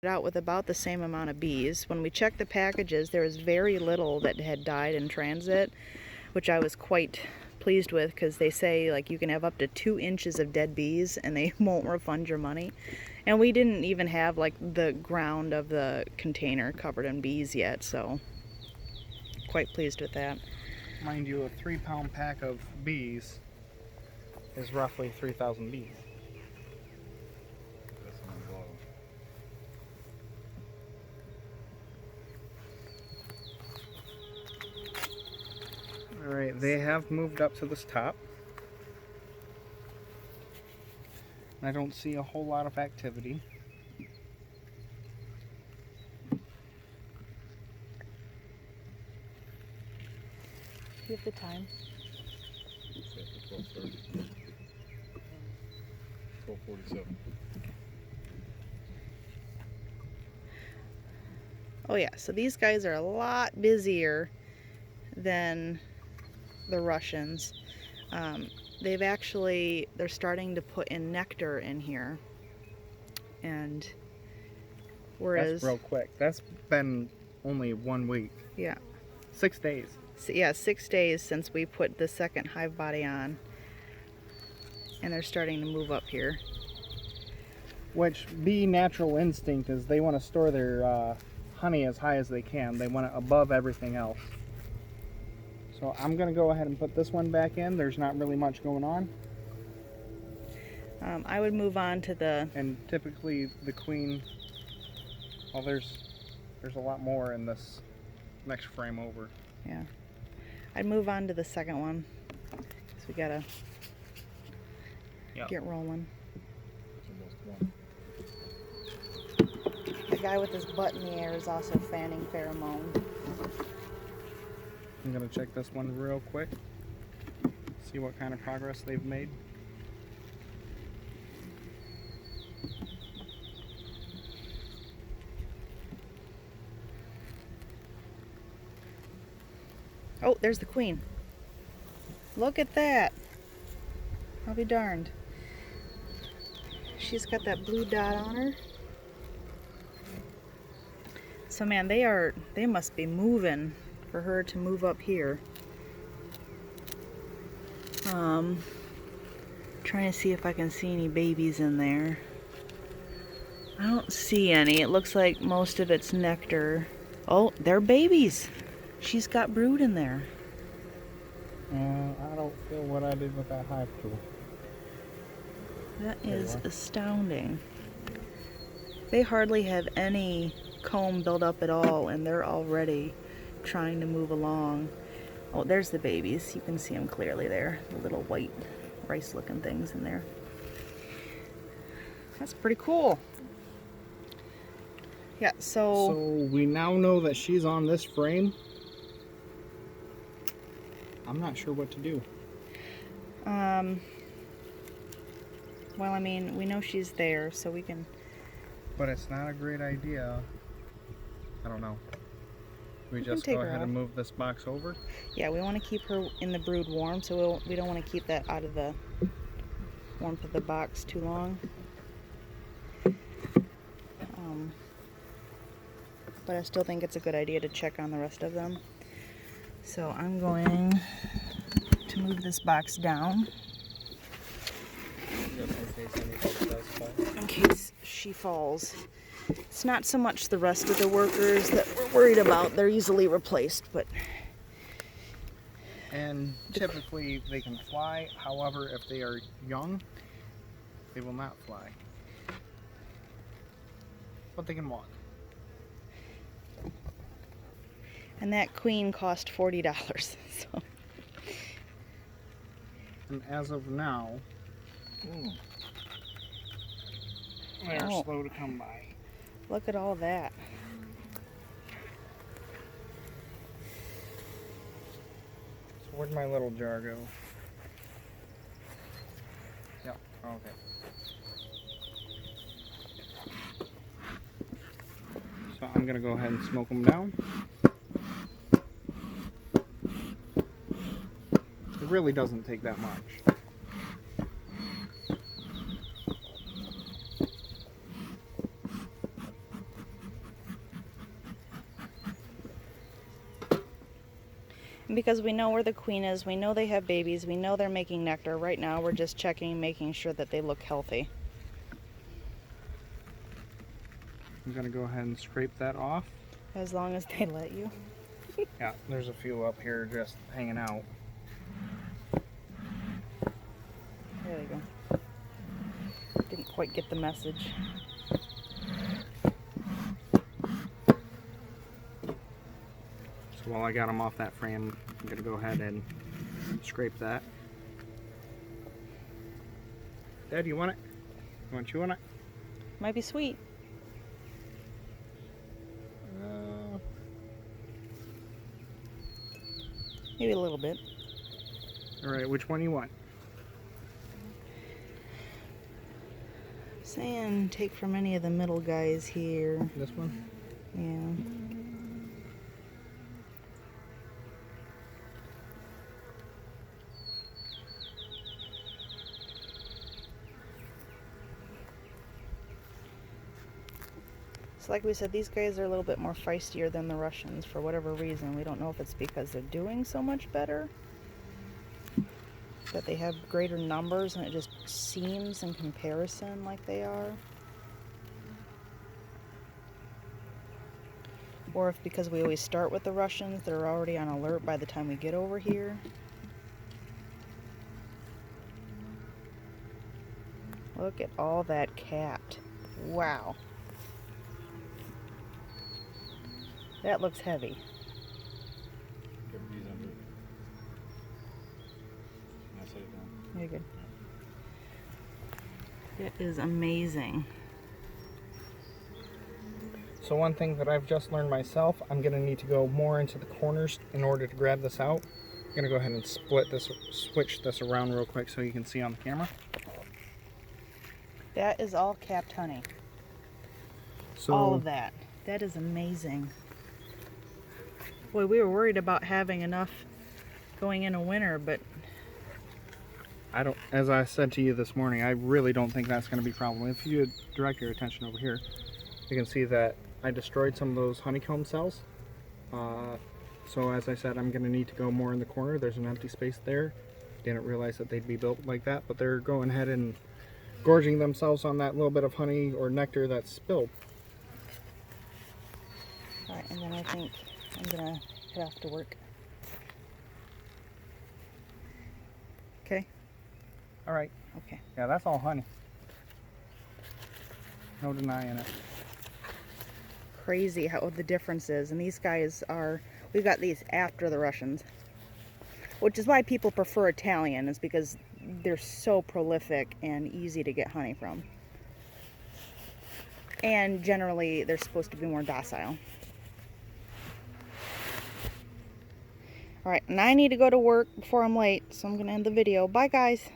out with about the same amount of bees. When we checked the packages, there was very little that had died in transit, which I was quite pleased with, because they say like you can have up to 2 inches of dead bees and they won't refund your money. And we didn't even have like the ground of the container covered in bees yet, so quite pleased with that. Mind you, a 3-pound pack of bees is roughly 3,000 bees. Alright, they have moved up to this top. I don't see a whole lot of activity. Do you have the time? 12:30. 12:47. Oh yeah, so these guys are a lot busier than the Russians. They're starting to put in nectar in here. And whereas... That's real quick. That's been only 1 week. Yeah. 6 days. So, yeah, 6 days since we put the second hive body on. And they're starting to move up here. Which bee natural instinct is they want to store their honey as high as they can. They want it above everything else. So I'm going to go ahead and put this one back in. There's not really much going on. I would move on to the... And typically the queen, well, there's a lot more in this next frame over. Yeah. I'd move on to the second one, because we gotta get rolling. The guy with his butt in the air is also fanning pheromone. I'm going to check this one real quick, see what kind of progress they've made. Oh, there's the queen. Look at that. I'll be darned. She's got that blue dot on her. So man, they must be moving for her to move up here. Trying to see if I can see any babies in there. I don't see any. It looks like most of it's nectar. Oh, they're babies. She's got brood in there. I don't feel what I did with that hive tool. That is astounding. They hardly have any comb built up at all, and they're already trying to move along. Oh, there's the babies. You can see them clearly there. The little white rice-looking things in there. That's pretty cool. Yeah, so we now know that she's on this frame. I'm not sure what to do. Well, I mean, we know she's there, so we can... But it's not a great idea. I don't know. We can just take go her ahead off. and move this box over? Yeah, we want to keep her in the brood warm, so we don't want to keep that out of the warmth of the box too long. But I still think it's a good idea to check on the rest of them. So I'm going to move this box down in case she falls. It's not so much the rest of the workers that we're worried about. They're easily replaced, but... And typically they can fly. However, if they are young, they will not fly. But they can walk. And that queen cost $40, so... And as of now, they are slow to come by. Look at all that. So where'd my little jar go? Yep, okay. So I'm gonna go ahead and smoke them down. It really doesn't take that much. Because we know where the queen is, we know they have babies, we know they're making nectar. Right now we're just checking, making sure that they look healthy. I'm gonna go ahead and scrape that off. As long as they let you. Yeah, there's a few up here just hanging out. There you go. Didn't quite get the message. So while I got them off that frame, I'm gonna go ahead and scrape that. Dad, you want it? You want to chew on it? Might be sweet. Maybe a little bit. All right, which one you want? Saying take from any of the middle guys here. This one? Yeah. So like we said, these guys are a little bit more feistier than the Russians for whatever reason. We don't know if it's because they're doing so much better, that they have greater numbers and it just seems in comparison like they are. Or if because we always start with the Russians, they're already on alert by the time we get over here. Look at all that cat. Wow. That looks heavy. Very good. That is amazing. So one thing that I've just learned myself, I'm gonna need to go more into the corners in order to grab this out. I'm gonna go ahead and switch this around real quick so you can see on the camera. That is all capped honey. So All of that. That is amazing. Boy, we were worried about having enough going into winter, but as I said to you this morning, I really don't think that's gonna be a problem. If you direct your attention over here, you can see that I destroyed some of those honeycomb cells. So as I said, I'm gonna need to go more in the corner. There's an empty space there. Didn't realize that they'd be built like that, but they're going ahead and gorging themselves on that little bit of honey or nectar that's spilled. alright, and then I think I'm gonna head off to work. Okay? All right. Okay. Yeah, that's all honey. No denying it. Crazy how the difference is. And these guys are, we got these after the Russians. Which is why people prefer Italian, is because they're so prolific and easy to get honey from. And generally, they're supposed to be more docile. Alright, and I need to go to work before I'm late, so I'm going to end the video. Bye, guys.